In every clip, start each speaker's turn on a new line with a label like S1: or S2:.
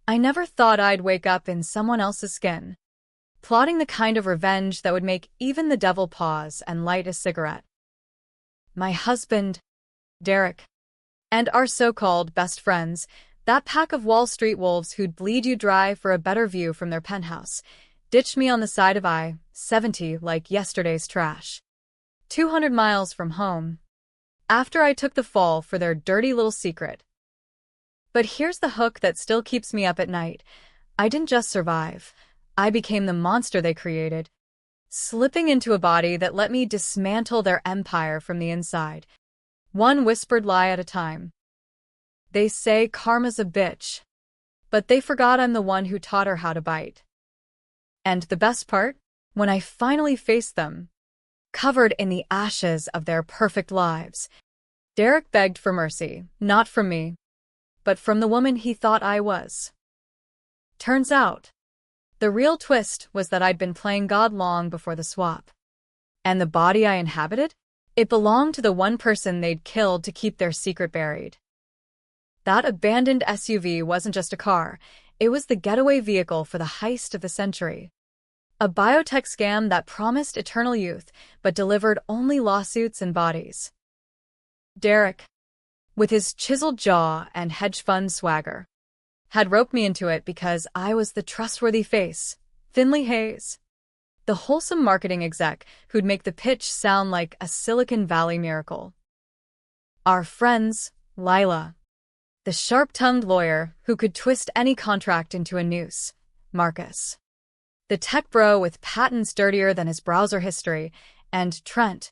S1: I never thought I'd wake up in someone else's skin, plotting the kind of revenge that would make even the devil pause and light a cigarette. My husband, Derek, and our so-called best friends, that pack of Wall Street wolves who'd bleed you dry for a better view from their penthouse, ditched me on the side of I-70 like yesterday's trash. 200 miles from home, after I took the fall for their dirty little secret. But here's the hook that still keeps me up at night. I didn't just survive. I became the monster they created, slipping into a body that let me dismantle their empire from the inside, one whispered lie at a time. They say karma's a bitch, but they forgot I'm the one who taught her how to bite. And the best part? When I finally faced them, covered in the ashes of their perfect lives, Derek begged for mercy, not from me, but from the woman he thought I was. Turns out, the real twist was that I'd been playing God long before the swap. And the body I inhabited? It belonged to the one person they'd killed to keep their secret buried. That abandoned SUV wasn't just a car, it was the getaway vehicle for the heist of the century. A biotech scam that promised eternal youth, but delivered only lawsuits and bodies. Derek, with his chiseled jaw and hedge fund swagger, had roped me into it because I was the trustworthy face, Finley Hayes, the wholesome marketing exec who'd make the pitch sound like a Silicon Valley miracle. Our friends, Lila, the sharp-tongued lawyer who could twist any contract into a noose, Marcus, the tech bro with patents dirtier than his browser history, and Trent,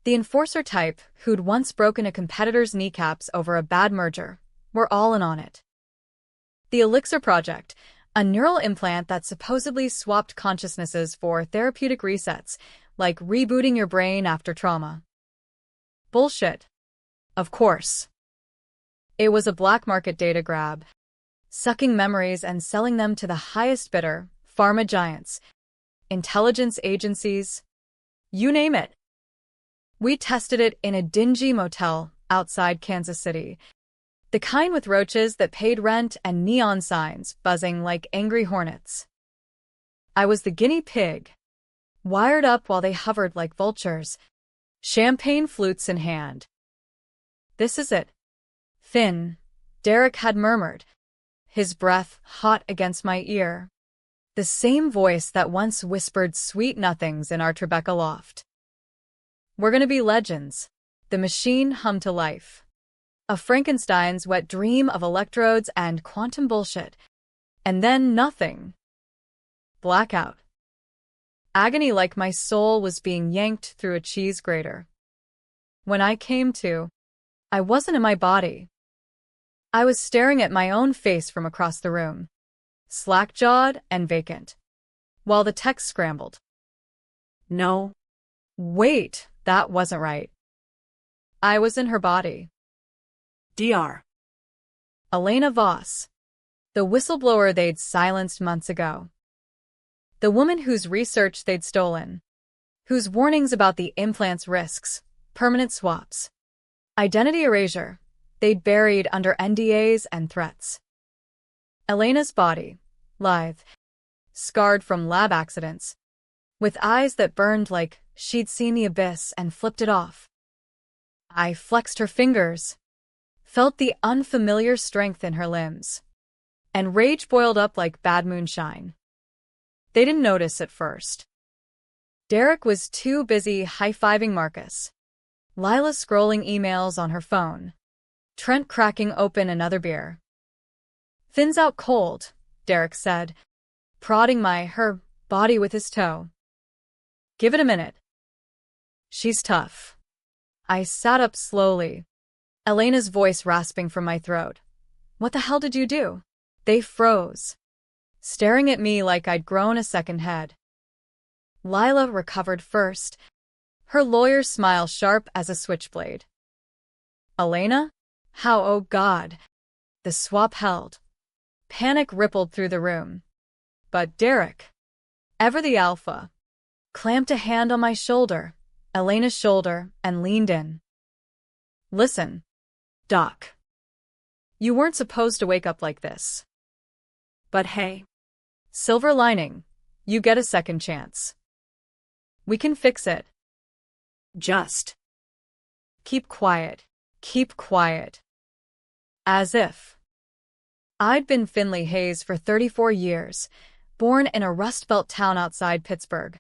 S1: the enforcer type who'd once broken a competitor's kneecaps over a bad merger, were all in on it. The Elixir Project, a neural implant that supposedly swapped consciousnesses for therapeutic resets, like rebooting your brain after trauma. Bullshit. Of course. It was a black market data grab, sucking memories and selling them to the highest bidder, pharma giants, intelligence agencies, you name it. We tested it in a dingy motel outside Kansas City, the kind with roaches that paid rent and neon signs buzzing like angry hornets. I was the guinea pig, wired up while they hovered like vultures, champagne flutes in hand. This is it. Finn, Derek had murmured, his breath hot against my ear. The same voice that once whispered sweet nothings in our Tribeca loft. We're gonna be legends. The machine hummed to life. A Frankenstein's wet dream of electrodes and quantum bullshit. And then nothing. Blackout. Agony like my soul was being yanked through a cheese grater. When I came to, I wasn't in my body. I was staring at my own face from across the room, slack-jawed and vacant, while the text scrambled. No. Wait, that wasn't right. I was in her body. Dr. Elena Voss, the whistleblower they'd silenced months ago. The woman whose research they'd stolen, whose warnings about the implant's risks, permanent swaps, identity erasure, they'd buried under NDAs and threats. Elena's body, lithe, scarred from lab accidents, with eyes that burned like she'd seen the abyss and flipped it off. I flexed her fingers, felt the unfamiliar strength in her limbs, and rage boiled up like bad moonshine. They didn't notice at first. Derek was too busy high-fiving Marcus, Lila scrolling emails on her phone, Trent cracking open another beer. Finn's out cold, Derek said, prodding her body with his toe. Give it a minute. She's tough. I sat up slowly, Elena's voice rasping from my throat. What the hell did you do? They froze, staring at me like I'd grown a second head. Lila recovered first, her lawyer's smile sharp as a switchblade. Elena? How, oh God. The swap held. Panic rippled through the room. But Derek, ever the alpha, clamped a hand on my shoulder, Elena's shoulder, and leaned in. Listen, Doc. You weren't supposed to wake up like this.
S2: But hey,
S1: Silver lining. You get a second chance. We can fix it.
S2: just
S1: Keep quiet. Keep quiet. As if. I'd been Finley Hayes for 34 years, born in a Rust Belt town outside Pittsburgh,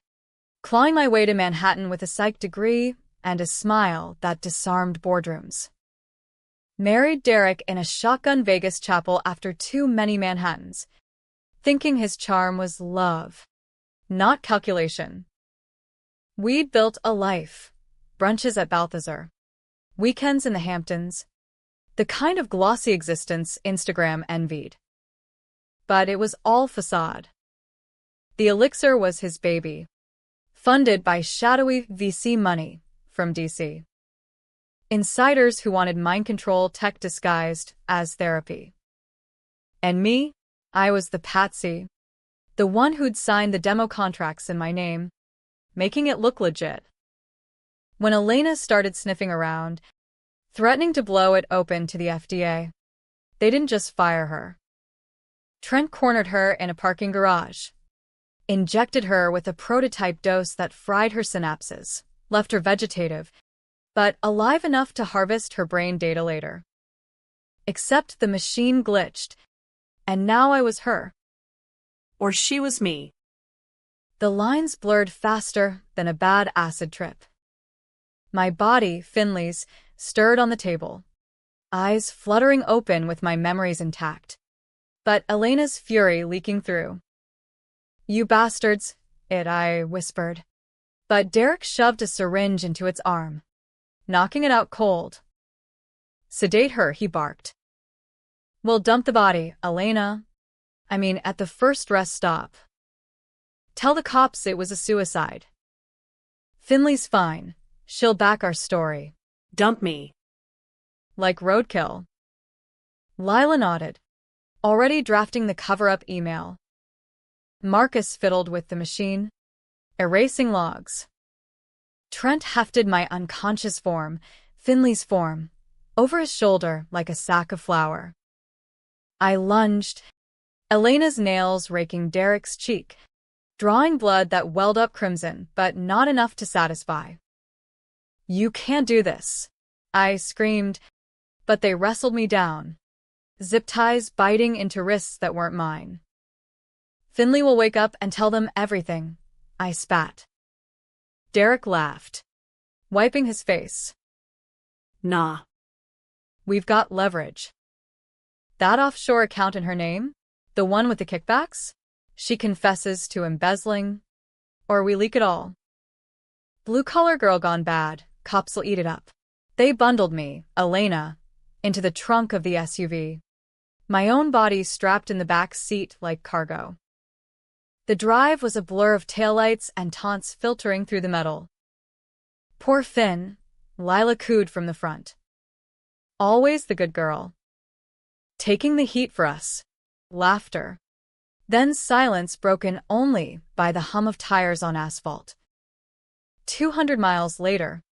S1: clawing my way to Manhattan with a psych degree and a smile that disarmed boardrooms. Married Derek in a shotgun Vegas chapel after too many Manhattans, thinking his charm was love, not calculation. We'd built a life, brunches at Balthazar, weekends in the Hamptons, the kind of glossy existence Instagram envied. But it was all facade. The elixir was his baby, funded by shadowy VC money from DC. Insiders who wanted mind control tech disguised as therapy. And me? I was the patsy, the one who'd signed the demo contracts in my name, making it look legit. When Elena started sniffing around, threatening to blow it open to the FDA, they didn't just fire her. Trent cornered her in a parking garage, injected her with a prototype dose that fried her synapses, left her vegetative, but alive enough to harvest her brain data later. Except the machine glitched, and now I was her.
S2: or she was me.
S1: The lines blurred faster than a bad acid trip. My body, Finley's, stirred on the table, eyes fluttering open with my memories intact, but Elena's fury leaking through. "You bastards," I whispered. But Derek shoved a syringe into its arm, knocking it out cold. "Sedate her," he barked. "We'll dump the body, Elena. At the first rest stop. Tell the cops it was a suicide. Finley's fine. She'll back our story."
S2: Dump me.
S1: "Like roadkill." Lila nodded, already drafting the cover-up email. Marcus fiddled with the machine, erasing logs. Trent hefted my unconscious form, Finley's form, over his shoulder like a sack of flour. I lunged, Elena's nails raking Derek's cheek, drawing blood that welled up crimson, but not enough to satisfy. "You can't do this," I screamed, but they wrestled me down, zip ties biting into wrists that weren't mine. "Finley will wake up and tell them everything," I spat. Derek laughed, wiping his face.
S2: Nah.
S1: "We've got leverage." "That offshore account in her name? The one with the kickbacks? She confesses to embezzling? Or we leak it all?" "Blue-collar girl gone bad. Cops will eat it up." They bundled me, Elena, into the trunk of the SUV, my own body strapped in the back seat like cargo. The drive was a blur of taillights and taunts filtering through the metal. "Poor Finn," Lila cooed from the front. "Always the good girl." "Taking the heat for us." Laughter. Then silence broken only by the hum of tires on asphalt. 200 miles later,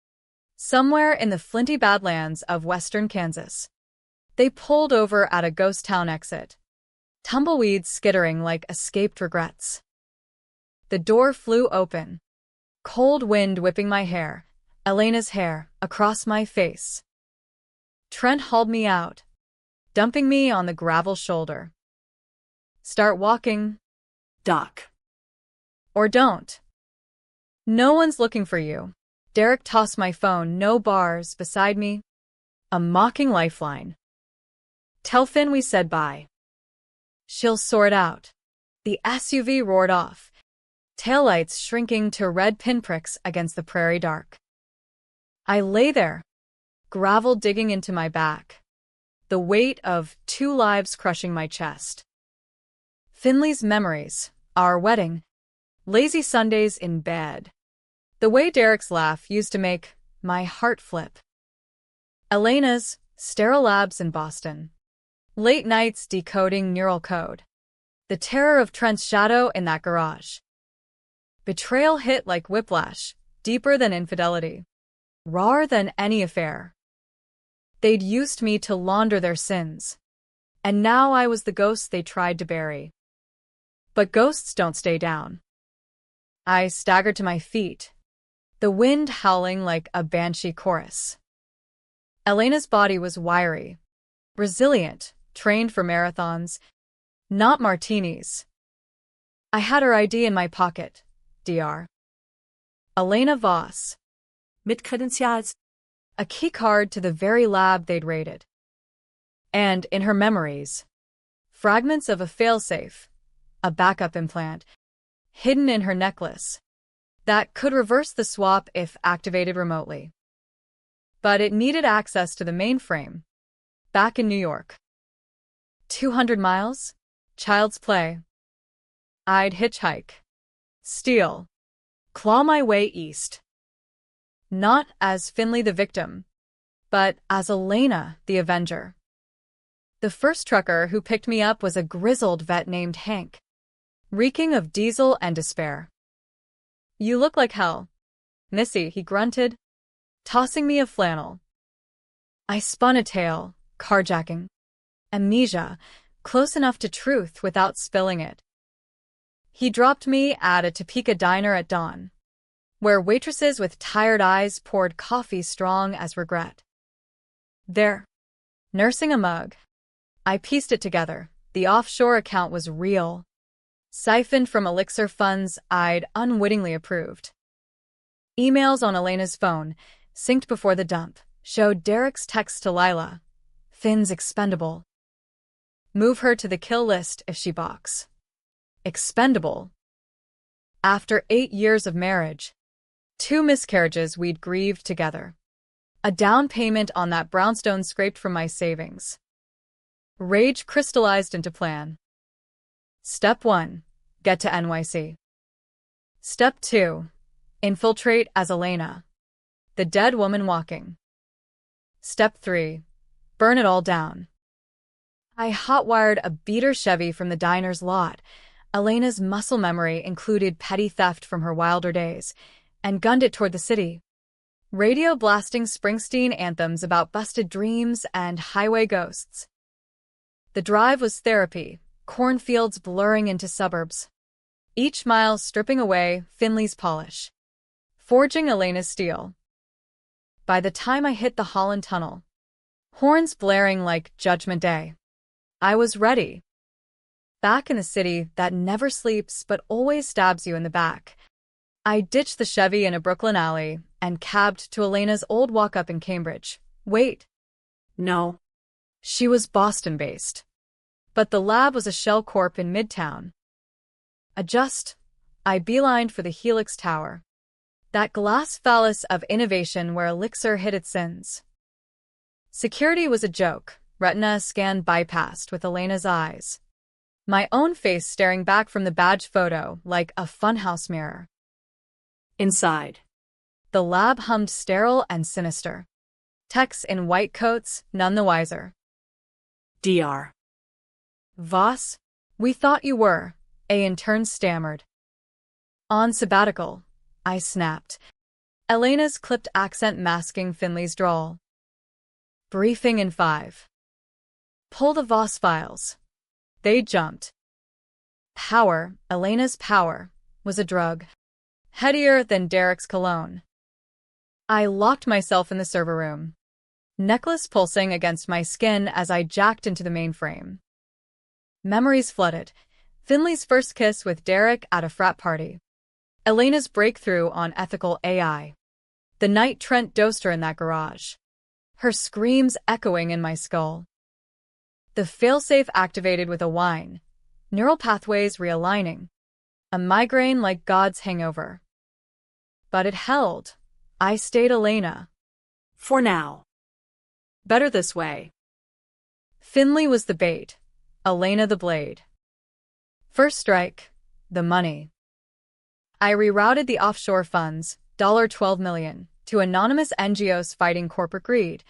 S1: somewhere in the flinty badlands of western Kansas, they pulled over at a ghost town exit, tumbleweeds skittering like escaped regrets. The door flew open, cold wind whipping my hair, Elena's hair, across my face. Trent hauled me out, dumping me on the gravel shoulder. "Start walking."
S2: Doc.
S1: "Or don't. No one's looking for you." Derek tossed my phone, no bars, beside me. A mocking lifeline. "Tell Finn we said bye." "She'll sort out." The SUV roared off, taillights shrinking to red pinpricks against the prairie dark. I lay there, gravel digging into my back, the weight of 2 lives crushing my chest. Finley's memories, our wedding, lazy Sundays in bed. The way Derek's laugh used to make my heart flip. Elena's sterile labs in Boston. Late nights decoding neural code. The terror of Trent's shadow in that garage. Betrayal hit like whiplash, deeper than infidelity. Rawer than any affair. They'd used me to launder their sins. And now I was the ghost they tried to bury. But ghosts don't stay down. I staggered to my feet, the wind howling like a banshee chorus. Elena's body was wiry, resilient, trained for marathons, not martinis. I had her ID in my pocket, Dr. Elena Voss.
S2: Mit Credenzials.
S1: A key card to the very lab they'd raided. And, in her memories, fragments of a failsafe, a backup implant, hidden in her necklace, that could reverse the swap if activated remotely. But it needed access to the mainframe, back in New York. 200 miles? Child's play. I'd hitchhike, steal, claw my way east. Not as Finley the victim, but as Elena the avenger. The first trucker who picked me up was a grizzled vet named Hank, reeking of diesel and despair. "You look like hell, Missy," he grunted, tossing me a flannel. I spun a tale, carjacking, amnesia, close enough to truth without spilling it. He dropped me at a Topeka diner at dawn, where waitresses with tired eyes poured coffee strong as regret. There, nursing a mug, I pieced it together. The offshore account was real, siphoned from Elixir funds I'd unwittingly approved. Emails on Elena's phone, synced before the dump, showed Derek's text to Lila. "Finn's expendable. Move her to the kill list if she balks." Expendable. After 8 years of marriage, 2 miscarriages we'd grieved together, a down payment on that brownstone scraped from my savings. Rage crystallized into plan. Step 1. Get to NYC. Step 2. Infiltrate as Elena, the dead woman walking. Step 3. Burn it all down. I hotwired a beater Chevy from the diner's lot. Elena's muscle memory included petty theft from her wilder days, and gunned it toward the city. Radio blasting Springsteen anthems about busted dreams and highway ghosts. The drive was therapy, cornfields blurring into suburbs, each mile stripping away Finley's polish, forging Elena's steel. By the time I hit the Holland Tunnel, horns blaring like Judgment Day, I was ready. Back in the city that never sleeps but always stabs you in the back, I ditched the Chevy in a Brooklyn alley and cabbed to Elena's old walk-up in Cambridge. Wait.
S2: No.
S1: She was Boston-based, but the lab was a shell corp in Midtown. I beelined for the Helix Tower, that glass phallus of innovation where Elixir hid its sins. Security was a joke, retina scan bypassed with Elena's eyes, my own face staring back from the badge photo like a funhouse mirror.
S2: Inside,
S1: the lab hummed sterile and sinister. Techs in white coats, none the wiser.
S2: Dr.
S1: Voss, we thought you were, a intern stammered. On sabbatical, I snapped, Elena's clipped accent masking Finley's drawl. Briefing in 5. Pull the Voss files. They jumped. Power, Elena's power, was a drug, headier than Derek's cologne. I locked myself in the server room, necklace pulsing against my skin as I jacked into the mainframe. Memories flooded. Finley's first kiss with Derek at a frat party. Elena's breakthrough on ethical AI. The night Trent dosed her in that garage. Her screams echoing in my skull. The failsafe activated with a whine. Neural pathways realigning. A migraine like God's hangover. But it held. I stayed Elena.
S2: For now. Better this way.
S1: Finley was the bait. Elena the blade. First strike. The money. I rerouted the offshore funds, $12 million, to anonymous NGOs fighting corporate greed.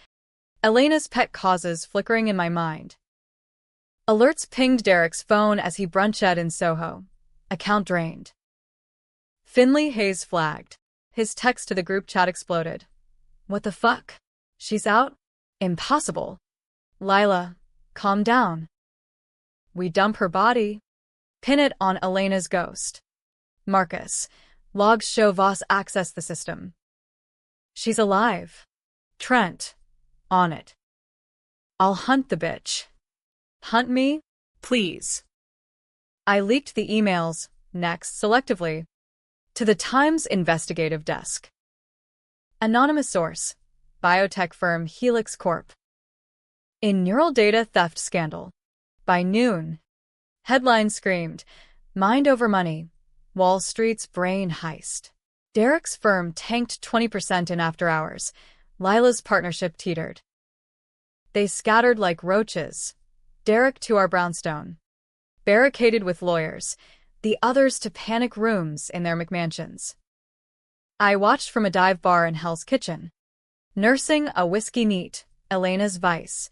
S1: Elena's pet causes flickering in my mind. Alerts pinged Derek's phone as he brunched in Soho. Account drained. Finley Hayes flagged. His text to the group chat exploded. What the fuck? She's out? Impossible. Lila, calm down. We dump her body. Pin it on Elena's ghost. Marcus. Logs show Voss accessed the system. She's alive. Trent. On it. I'll hunt the bitch. Hunt me?
S2: Please.
S1: I leaked the emails, next selectively, to the Times investigative desk. Anonymous source. Biotech firm Helix Corp. In neural data theft scandal. By noon. Headline screamed, mind over money. Wall Street's brain heist. Derek's firm tanked 20% in after hours. Lila's partnership teetered. They scattered like roaches. Derek to our brownstone. Barricaded with lawyers. The others to panic rooms in their McMansions. I watched from a dive bar in Hell's Kitchen. Nursing a whiskey neat, Elena's vice.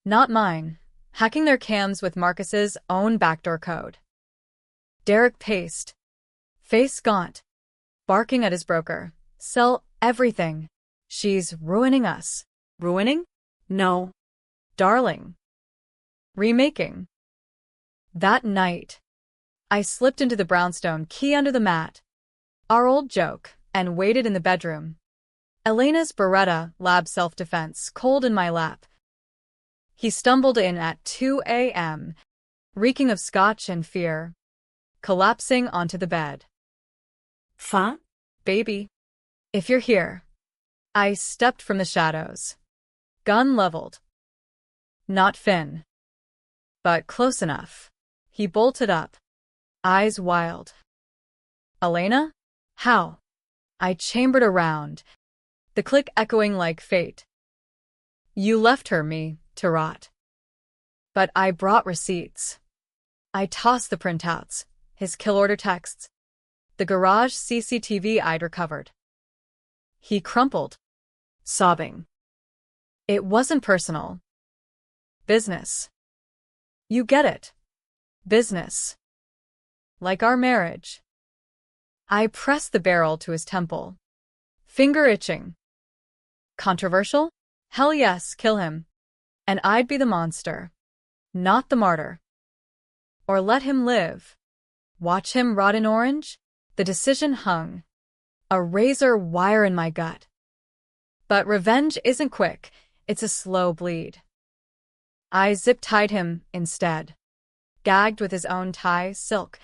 S1: Not mine. Hacking their cams with Marcus's own backdoor code. Derek paced. Face gaunt. Barking at his broker. Sell everything. She's ruining us.
S2: Ruining? No.
S1: Darling. Remaking. That night, I slipped into the brownstone, key under the mat. Our old joke, and waited in the bedroom. Elena's Beretta lab self-defense cold in my lap. He stumbled in at 2 a.m., reeking of scotch and fear, collapsing onto the bed.
S2: Fa?
S1: Baby, if you're here. I stepped from the shadows. Gun leveled. Not Finn. But close enough. He bolted up. Eyes wild. Elena? How? I chambered around, the click echoing like fate. You left her, me, to rot. But I brought receipts. I tossed the printouts, his kill order texts, the garage CCTV I'd recovered. He crumpled, sobbing. It wasn't personal. Business. You get it. Business. Like our marriage. I pressed the barrel to his temple. Finger itching. Controversial? Hell yes, kill him. And I'd be the monster. Not the martyr. Or let him live. Watch him rot in orange? The decision hung. A razor wire in my gut. But revenge isn't quick, it's a slow bleed. I zip-tied him instead. Gagged with his own tie, silk.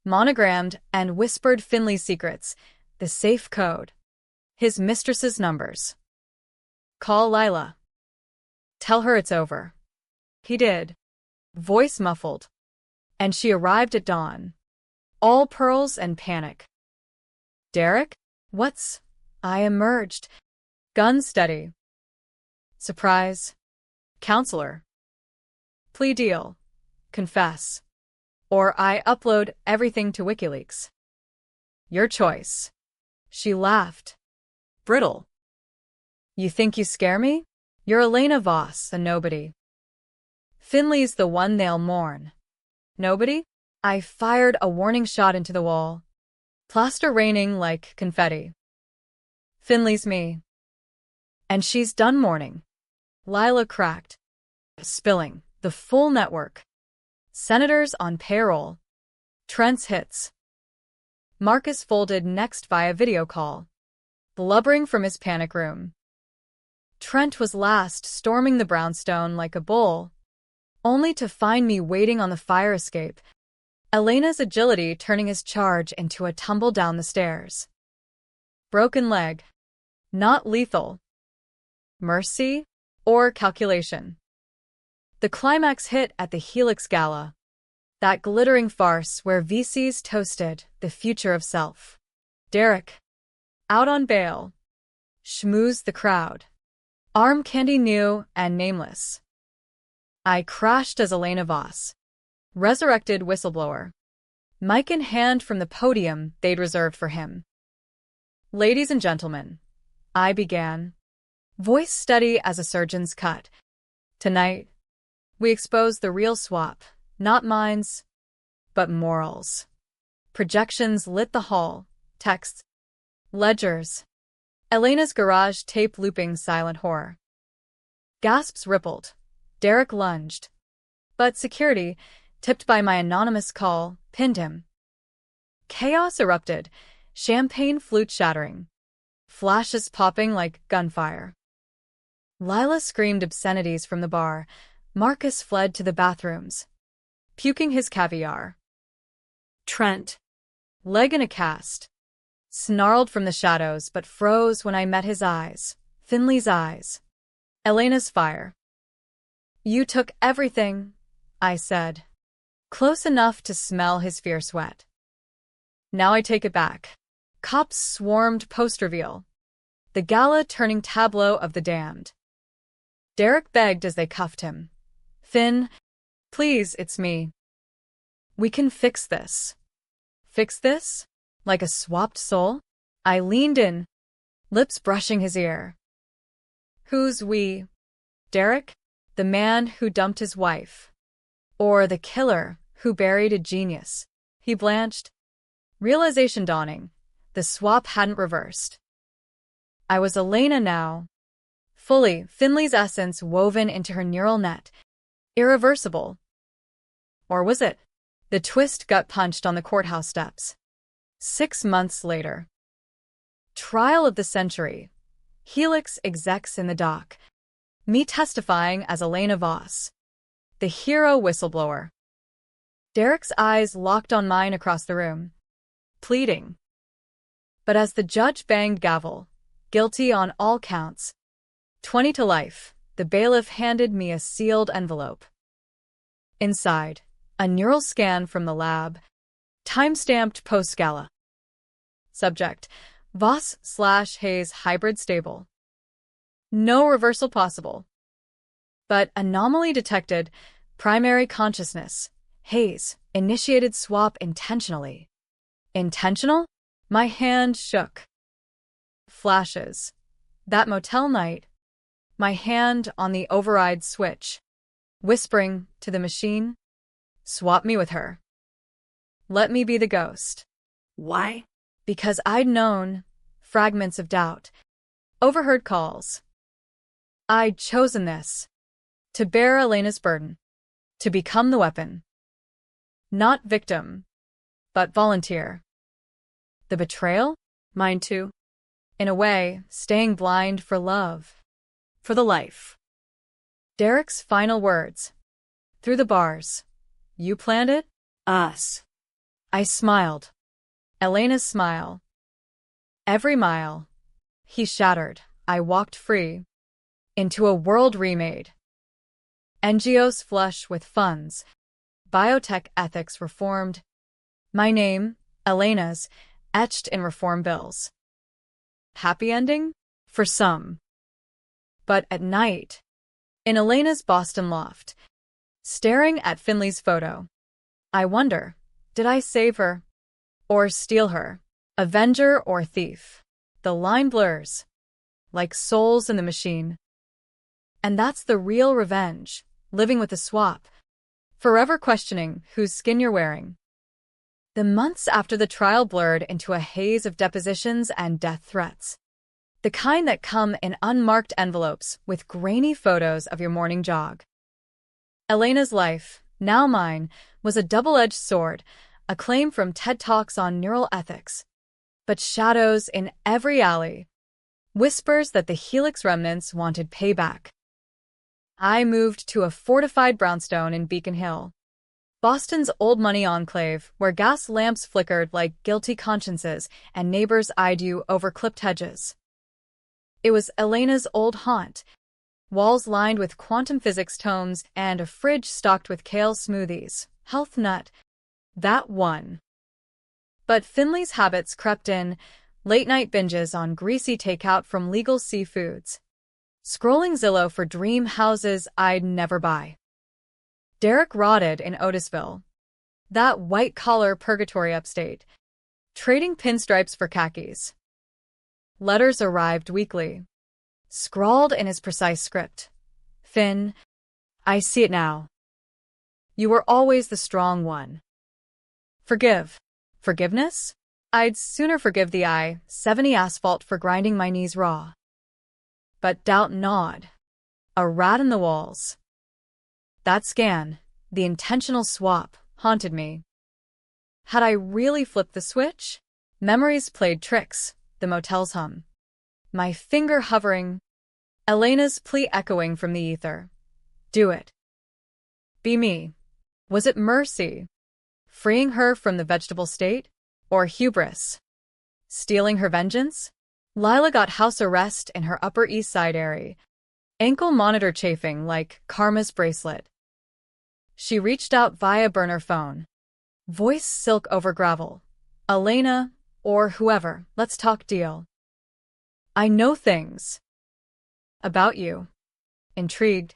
S1: Monogrammed and whispered Finley's secrets, the safe code. His mistress's numbers. Call Lila. Tell her it's over. He did. Voice muffled. And she arrived at dawn. All pearls and panic. Derek? What's... I emerged. Gun steady. Surprise. Counselor. Plea deal. Confess. Or I upload everything to WikiLeaks. Your choice. She laughed. Brittle. You think you scare me? You're Elena Voss, a nobody. Finley's the one they'll mourn. Nobody? I fired a warning shot into the wall. Plaster raining like confetti. Finley's me. And she's done mourning. Lila cracked. Spilling. The full network. Senators on payroll. Trent's hits. Marcus folded next via video call. Blubbering from his panic room. Trent was last, storming the brownstone like a bull, only to find me waiting on the fire escape, Elena's agility turning his charge into a tumble down the stairs. Broken leg. Not lethal. Mercy? Or calculation? The climax hit at the Helix Gala, that glittering farce where VCs toasted the future of self. Derek, out on bail, schmoozed the crowd. Arm candy new and nameless. I crashed as Elena Voss, resurrected whistleblower. Mic in hand from the podium they'd reserved for him. Ladies and gentlemen, I began, voice steady as a surgeon's cut. Tonight, we expose the real swap, not minds, but morals. Projections lit the hall, texts, ledgers. Elena's garage tape looping silent horror. Gasps rippled. Derek lunged. But security, tipped by my anonymous call, pinned him. Chaos erupted, champagne flute shattering, flashes popping like gunfire. Lila screamed obscenities from the bar. Marcus fled to the bathrooms, puking his caviar.
S2: Trent,
S1: Leg in a cast, snarled from the shadows but froze when I met his eyes. Finley's eyes. Elena's fire. "You took everything," I said, close enough to smell his fierce sweat. "Now I take it back." Cops swarmed post-reveal, the gala turning tableau of the damned. Derek begged as they cuffed him. "Finn, please, it's me. We can fix this." Fix this? Like a swapped soul? I leaned in, lips brushing his ear. "Who's we? Derek? The man who dumped his wife? Or the killer who buried a genius?" He blanched. Realization dawning. The swap hadn't reversed. I was Elena now. Fully, Finley's essence woven into her neural net. Irreversible. Or was it? The twist gut-punched on the courthouse steps. 6 months later. Trial of the century. Helix execs in the dock. Me testifying as Elena Voss, the hero whistleblower. Derek's eyes locked on mine across the room, pleading. But as the judge banged gavel, guilty on all counts, 20 to life, the bailiff handed me a sealed envelope. Inside, a neural scan from the lab, time-stamped post-gala. Subject: Voss/Hayes hybrid stable. No reversal possible. But anomaly detected, primary consciousness. Hayes initiated swap intentionally. Intentional? My hand shook. Flashes. That motel night. My hand on the override switch, whispering to the machine, "Swap me with her. Let me be the ghost."
S2: why?
S1: Because I'd known, fragments of doubt, overheard calls. I'd chosen this. To bear Elena's burden. To become the weapon. Not victim, but volunteer. The betrayal?
S2: Mine too.
S1: In a way, staying blind for love.
S2: For the life.
S1: Derek's final words. Through the bars. "You planned it?"
S2: Us.
S1: I smiled. Elena's smile. Every mile. He shattered. I walked free. Into a world remade. NGOs flush with funds. Biotech ethics reformed. My name, Elena's, etched in reform bills. Happy ending? For some. But at night, in Elena's Boston loft, staring at Finley's photo, I wonder, did I save her? Or steal her? Avenger or thief? The line blurs. Like souls in the machine. And that's the real revenge, living with the swap. Forever questioning whose skin you're wearing. The months after the trial blurred into a haze of depositions and death threats. The kind that come in unmarked envelopes with grainy photos of your morning jog. Elena's life, now mine, was a double-edged sword, a claim from TED Talks on neural ethics. But shadows in every alley. Whispers that the Helix remnants wanted payback. I moved to a fortified brownstone in Beacon Hill, Boston's old money enclave, where gas lamps flickered like guilty consciences and neighbors eyed you over clipped hedges. It was Elena's old haunt, walls lined with quantum physics tomes and a fridge stocked with kale smoothies, health nut, that one. But Finley's habits crept in, late-night binges on greasy takeout from legal seafoods. Scrolling Zillow for dream houses I'd never buy. Derek rotted in Otisville, that white-collar purgatory upstate, trading pinstripes for khakis. Letters arrived weekly, scrawled in his precise script. "Finn, I see it now. You were always the strong one. Forgive. Forgiveness? I'd sooner forgive the I-70 asphalt for grinding my knees raw. But doubt gnawed. A rat in the walls. That scan, The intentional swap haunted me. Had I really flipped the switch? Memories played tricks, the motel's hum. My finger hovering, Elena's plea echoing from the ether. Do it. Be me. Was it mercy, freeing her from the vegetable state, or hubris, stealing her vengeance? Lila got house arrest in her Upper East Side area, ankle monitor chafing like Karma's bracelet. She reached out via burner phone. Voice silk over gravel. Elena, or whoever, let's talk deal. I know things about you. Intrigued,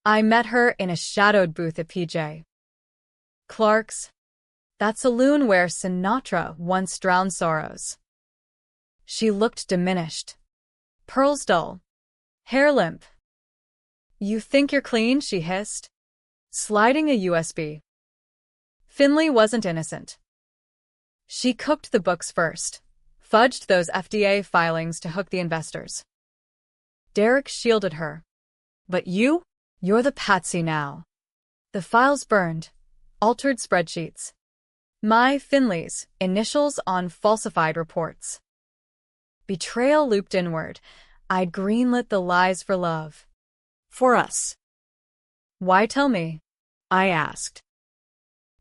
S1: I met her in a shadowed booth at PJ Clark's, that saloon where Sinatra once drowned sorrows. She looked diminished. Pearls dull. Hair limp. You think you're clean, she hissed, sliding a USB. Finley wasn't innocent. She cooked the books first, fudged those FDA filings to hook the investors. Derek shielded her. But you're the patsy now. The files burned, altered spreadsheets. My Finley's initials on falsified reports. Betrayal looped inward. I'd greenlit the lies for love.
S2: For us.
S1: Why tell me?
S2: I asked.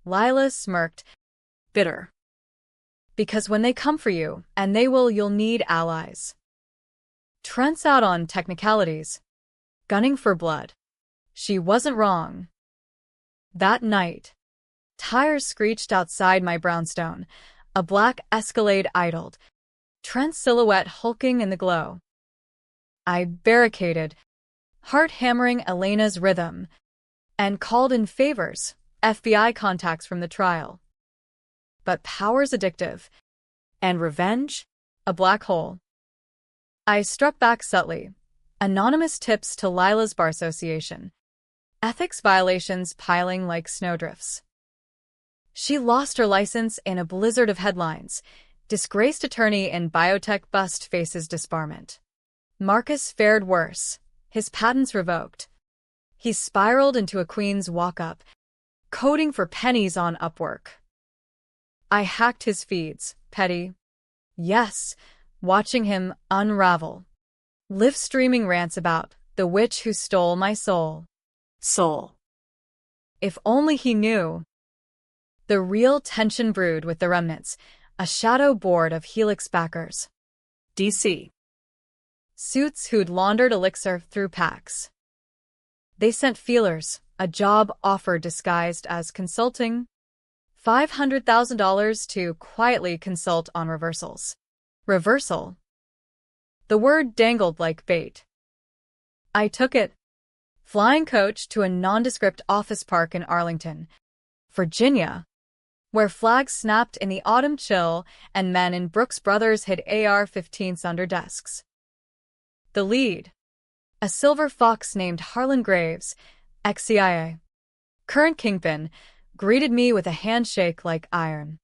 S1: Lila smirked.
S2: Bitter.
S1: Because when they come for you, and they will, you'll need allies. Trent's out on technicalities. Gunning for blood. She wasn't wrong. That night, tires screeched outside my brownstone. A black Escalade idled, Trent's silhouette hulking in the glow. I barricaded, heart hammering Elena's rhythm, and called in favors, FBI contacts from the trial. But power's addictive, and revenge, a black hole. I struck back subtly. Anonymous tips to Lila's Bar Association. Ethics violations piling like snowdrifts. She lost her license in a blizzard of headlines. Disgraced attorney in biotech bust faces disbarment. Marcus fared worse. His patents revoked. He spiraled into a queen's walk-up, coding for pennies on Upwork. I hacked his feeds, petty. Yes, watching him unravel. Live streaming rants about the witch who stole my soul.
S2: Soul.
S1: If only he knew. The real tension brewed with the remnants, a shadow board of Helix backers.
S2: DC.
S1: Suits who'd laundered elixir through packs. They sent feelers, a job offer disguised as consulting. $500,000 to quietly consult on reversals. Reversal. The word dangled like bait. I took it. Flying coach to a nondescript office park in Arlington, Virginia, where flags snapped in the autumn chill and men in Brooks Brothers hid AR-15s under desks. The lead, a silver fox named Harlan Graves, ex-CIA, current kingpin, greeted me with a handshake like iron.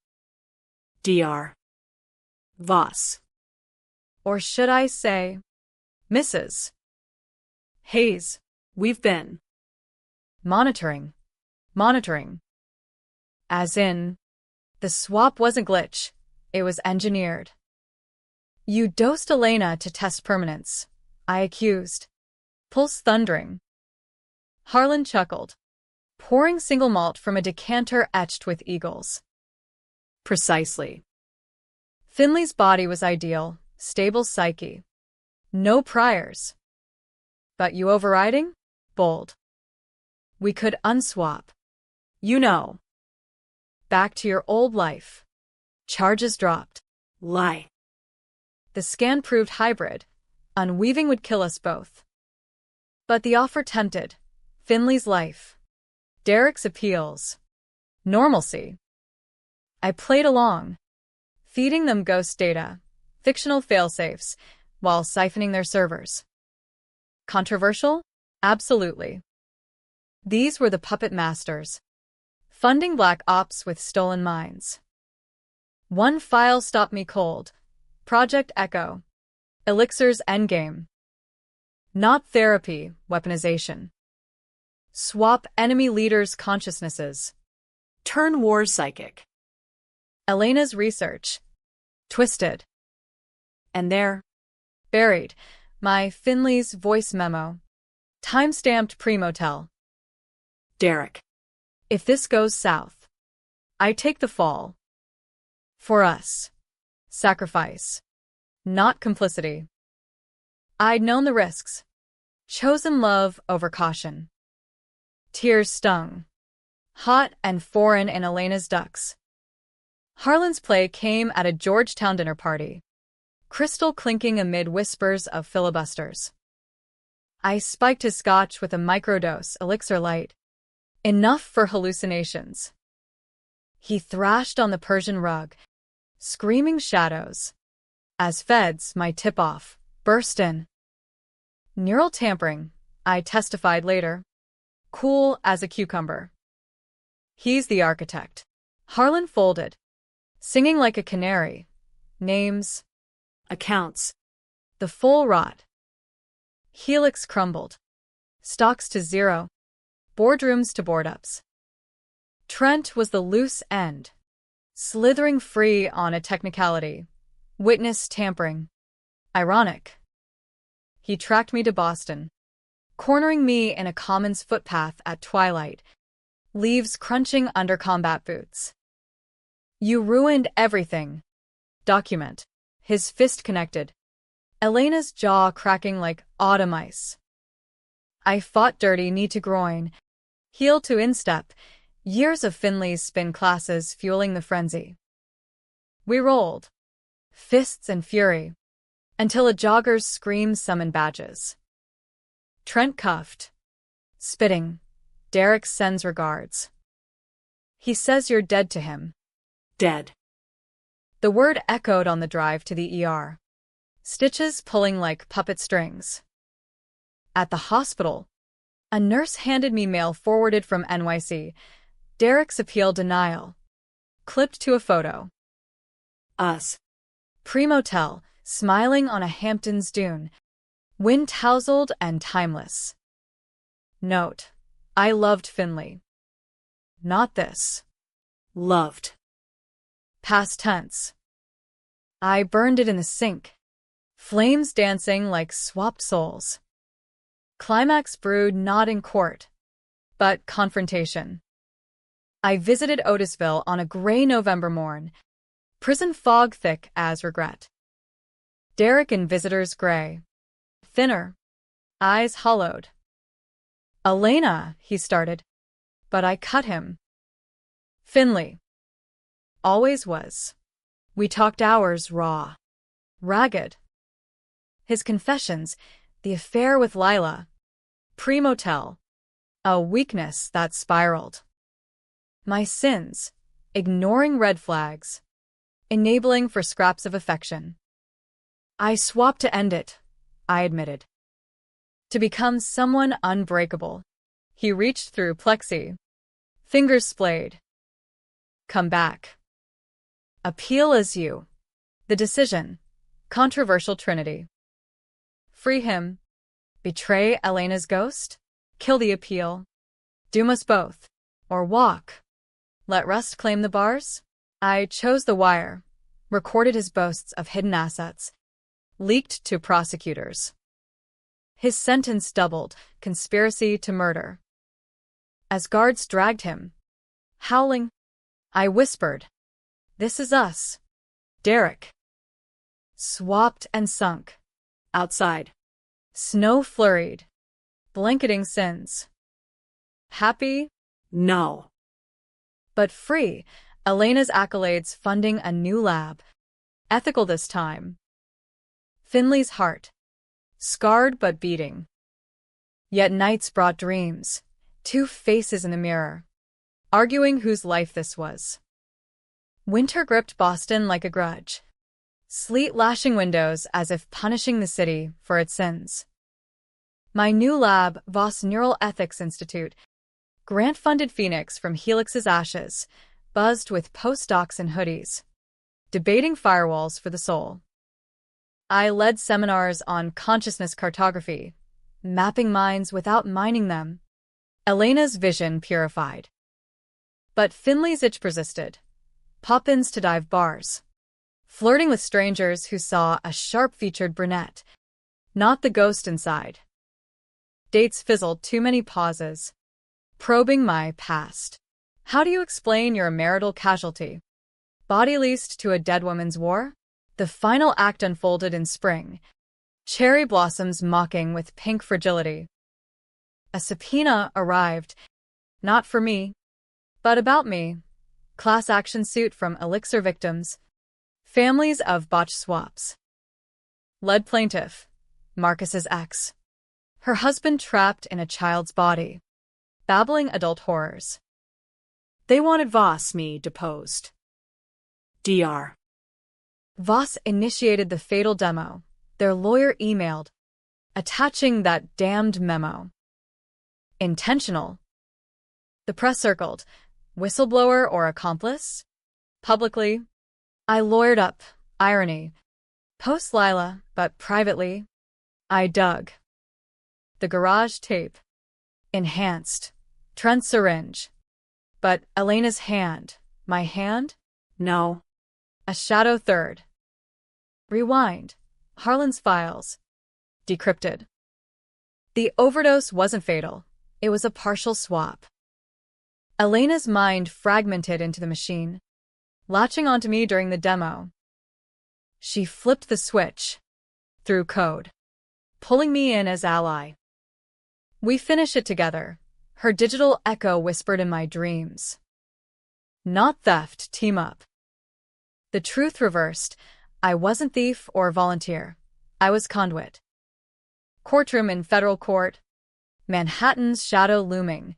S2: Dr. Voss.
S1: Or should I say, Mrs. Hayes.
S2: We've been
S1: monitoring. As in, the swap wasn't glitch, it was engineered. You dosed Elena to test permanence, I accused. Pulse thundering. Harlan chuckled, pouring single malt from a decanter etched with eagles.
S2: Precisely.
S1: Finley's body was ideal, stable psyche. No priors. But you overriding? Bold. We could unswap.
S2: You know.
S1: Back to your old life. Charges dropped.
S2: Lie.
S1: The scan proved hybrid. Unweaving would kill us both. But the offer tempted. Finley's life. Derek's appeals. Normalcy. I played along, feeding them ghost data, fictional failsafes, while siphoning their servers. Controversial? Absolutely. These were the puppet masters, funding black ops with stolen minds. One file stopped me cold. Project Echo. Elixir's endgame. Not therapy, weaponization. Swap enemy leaders' consciousnesses.
S2: Turn war psychic.
S1: Elena's research. Twisted.
S2: And there,
S1: Buried. My Finley's voice memo. Timestamped pre-motel.
S2: Derek.
S1: If this goes south, I take the fall. For us. Sacrifice. Not complicity. I'd known the risks. Chosen love over caution. Tears stung. Hot and foreign in Elena's ducks. Harlan's play came at a Georgetown dinner party. Crystal clinking amid whispers of filibusters. I spiked his scotch with a microdose elixir light. Enough for hallucinations. He thrashed on the Persian rug, screaming shadows. As feds, my tip-off, burst in. Neural tampering, I testified later. Cool as a cucumber. He's the architect. Harlan folded, singing like a canary. Names.
S2: Accounts.
S1: The full rot. Helix crumbled. Stocks to zero. Boardrooms to board-ups. Trent was the loose end, slithering free on a technicality. Witness tampering. Ironic. He tracked me to Boston, cornering me in a commons footpath at twilight, leaves crunching under combat boots. You ruined everything. Document. His fist connected. Elena's jaw cracking like autumn ice. I fought dirty knee to groin, heel to instep, years of Finley's spin classes fueling the frenzy. We rolled, fists and fury, until a jogger's scream summoned badges. Trent cuffed. Spitting. Derek sends regards. He says you're dead to him.
S2: Dead.
S1: The word echoed on the drive to the ER. Stitches pulling like puppet strings. At the hospital, a nurse handed me mail forwarded from NYC. Derek's appeal denial. Clipped to a photo.
S2: Us.
S1: Pre-motel, smiling on a Hamptons dune. Wind-tousled and timeless. Note. I loved Finley. Not this.
S2: Loved.
S1: Past tense. I burned it in the sink. Flames dancing like swapped souls. Climax brewed not in court, but confrontation. I visited Otisville on a gray November morn. Prison fog thick as regret. Derek in visitor's gray. Thinner. Eyes hollowed. Elena, he started, but I cut him. Finley. Always was. We talked hours raw. Ragged. His confessions, the affair with Lila. Pre-motel. A weakness that spiraled. My sins, ignoring red flags. Enabling for scraps of affection. I swapped to end it, I admitted. To become someone unbreakable. He reached through plexi. Fingers splayed. Come back. Appeal as you. The decision. Controversial trinity. Free him. Betray Elena's ghost. Kill the appeal. Doom us both. Or walk. Let Rust claim the bars? I chose the wire. Recorded his boasts of hidden assets. Leaked to prosecutors. His sentence doubled, conspiracy to murder. As guards dragged him, howling, I whispered, "This is us." Derek. Swapped and sunk. Outside. Snow flurried. Blanketing sins. Happy?
S2: No.
S1: But free. Elena's accolades funding a new lab. Ethical this time. Finley's heart. Scarred but beating. Yet nights brought dreams. Two faces in the mirror. Arguing whose life this was. Winter gripped Boston like a grudge. Sleet lashing windows as if punishing the city for its sins. My new lab, Voss Neural Ethics Institute, grant-funded Phoenix from Helix's ashes, buzzed with postdocs and hoodies. Debating firewalls for the soul. I led seminars on consciousness cartography, mapping minds without mining them. Elena's vision purified. But Finley's itch persisted. Pop-ins to dive bars. Flirting with strangers who saw a sharp-featured brunette, not the ghost inside. Dates fizzled, too many pauses. Probing my past. How do you explain you're a marital casualty? Body leased to a dead woman's war? The final act unfolded in spring. Cherry blossoms mocking with pink fragility. A subpoena arrived. Not for me, but about me. Class action suit from Elixir victims. Families of botched swaps. Lead plaintiff. Marcus's ex. Her husband trapped in a child's body. Babbling adult horrors.
S2: They wanted me deposed. Dr.
S1: Voss initiated the fatal demo. Their lawyer emailed, attaching that damned memo. Intentional. The press circled. Whistleblower or accomplice? Publicly. I lawyered up. Irony. Post Lila, but privately. I dug. The garage tape. Enhanced. Trent syringe. But Elena's hand. My hand?
S2: No.
S1: A shadow third. Rewind. Harlan's files. Decrypted. The overdose wasn't fatal. It was a partial swap. Elena's mind fragmented into the machine, latching onto me during the demo. She flipped the switch. Through code. Pulling me in as ally. We finish it together. Her digital echo whispered in my dreams. Not theft, team up. The truth reversed. I wasn't thief or volunteer. I was conduit. Courtroom in federal court. Manhattan's shadow looming.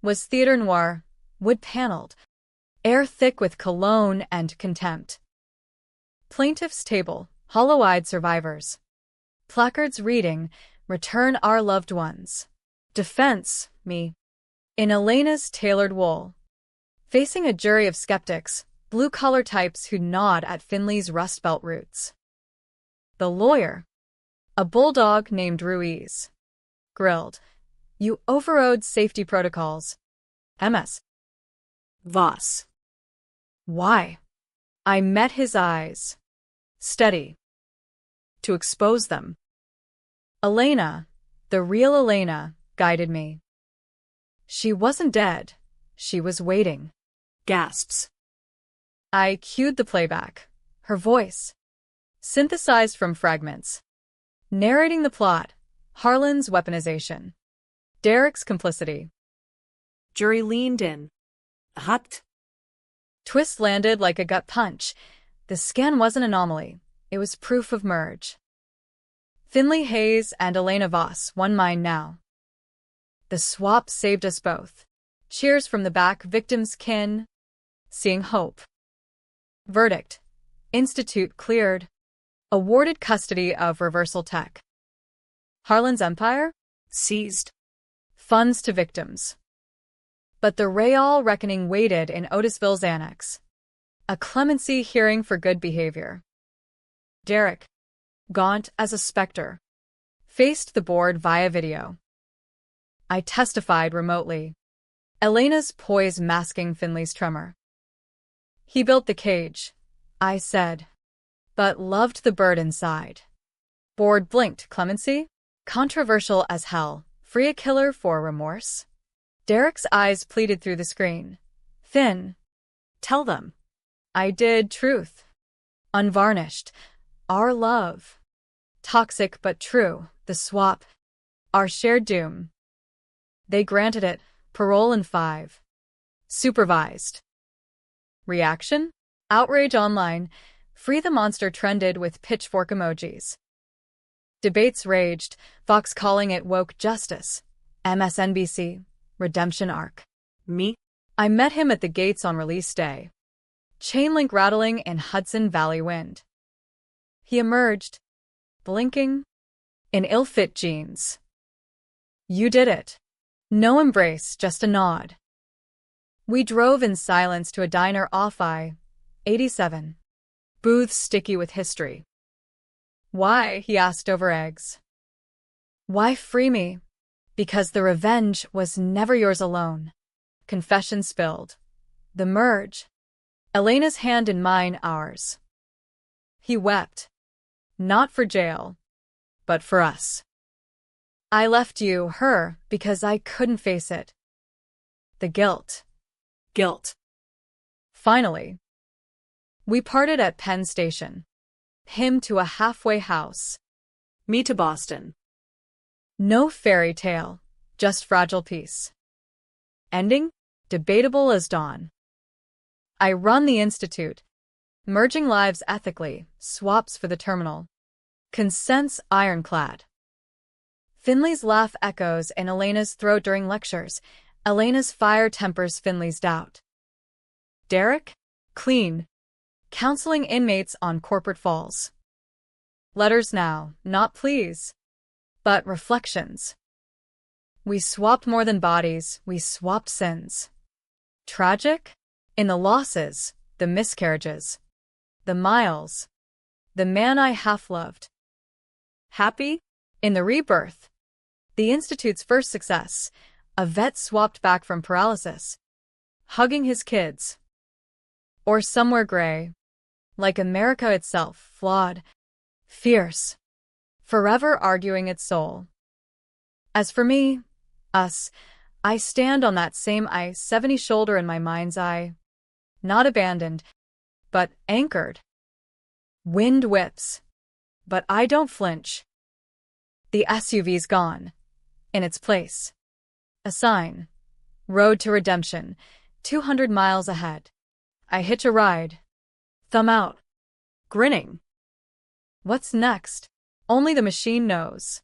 S1: Was theater noir, wood-paneled. Air thick with cologne and contempt. Plaintiff's table, hollow-eyed survivors. Placards reading, return our loved ones. Defense, me. In Elena's tailored wool. Facing a jury of skeptics, blue-collar types who nod at Finley's Rust Belt roots. The lawyer. A bulldog named Ruiz. Grilled. You overrode safety protocols. MS.
S2: Voss.
S1: Why? I met his eyes. Steady. To expose them. Elena, the real Elena, guided me. She wasn't dead. She was waiting.
S2: Gasps.
S1: I cued the playback. Her voice. Synthesized from fragments. Narrating the plot. Harlan's weaponization. Derek's complicity.
S2: Jury leaned in. Hut.
S1: Twist landed like a gut punch. The scan wasn't an anomaly. It was proof of merge. Finley Hayes and Elena Voss, one mind now. The swap saved us both. Cheers from the back, victims' kin. Seeing hope. Verdict. Institute cleared. Awarded custody of reversal tech. Harlan's empire?
S2: Seized.
S1: Funds to victims. But the Real reckoning waited in Otisville's annex. A clemency hearing for good behavior. Derek, gaunt as a specter, faced the board via video. I testified remotely. Elena's poise masking Finley's tremor. He built the cage, I said, but loved the bird inside. Board blinked. Clemency? Controversial as hell. Free a killer for remorse? Derek's eyes pleaded through the screen. Finn.
S2: Tell them.
S1: I did. Truth. Unvarnished. Our love. Toxic but true. The swap. Our shared doom. They granted it. Parole in 5. Supervised. Reaction? Outrage online. Free the monster trended with pitchfork emojis. Debates raged, Fox calling it woke justice. MSNBC. Redemption arc.
S2: Me?
S1: I met him at the gates on release day. Chainlink rattling in Hudson Valley wind. He emerged, blinking, in ill-fit jeans. You did it. No embrace, just a nod. We drove in silence to a diner off I-87. Booths sticky with history. Why? He asked over eggs. Why free me? Because the revenge was never yours alone. Confession spilled. The merge. Elena's hand in mine, ours. He wept. Not for jail, but for us. I left you, her, because I couldn't face it. The guilt.
S2: Guilt.
S1: Finally. We parted at Penn Station. Him to a halfway house.
S2: Me to Boston.
S1: No fairy tale, just fragile peace. Ending? Debatable as dawn. I run the institute. Merging lives ethically, swaps for the terminal. Consents ironclad. Finley's laugh echoes in Elena's throat during lectures. Elena's fire tempers Finley's doubt. Derek? Clean. Counseling inmates on corporate falls. Letters now, not pleas, but reflections. We swapped more than bodies, we swapped sins. Tragic? In the losses, the miscarriages, the miles, the man I half-loved. Happy? In the rebirth. The Institute's first success, a vet swapped back from paralysis, hugging his kids. Or somewhere gray, like America itself, flawed, fierce, forever arguing its soul. As for me, us, I stand on that same I-70 shoulder in my mind's eye, not abandoned, but anchored. Wind whips, but I don't flinch. The SUV's gone. In its place. A sign. Road to redemption, 200 miles ahead. I hitch a ride. Thumb out. Grinning. What's next? Only the machine knows.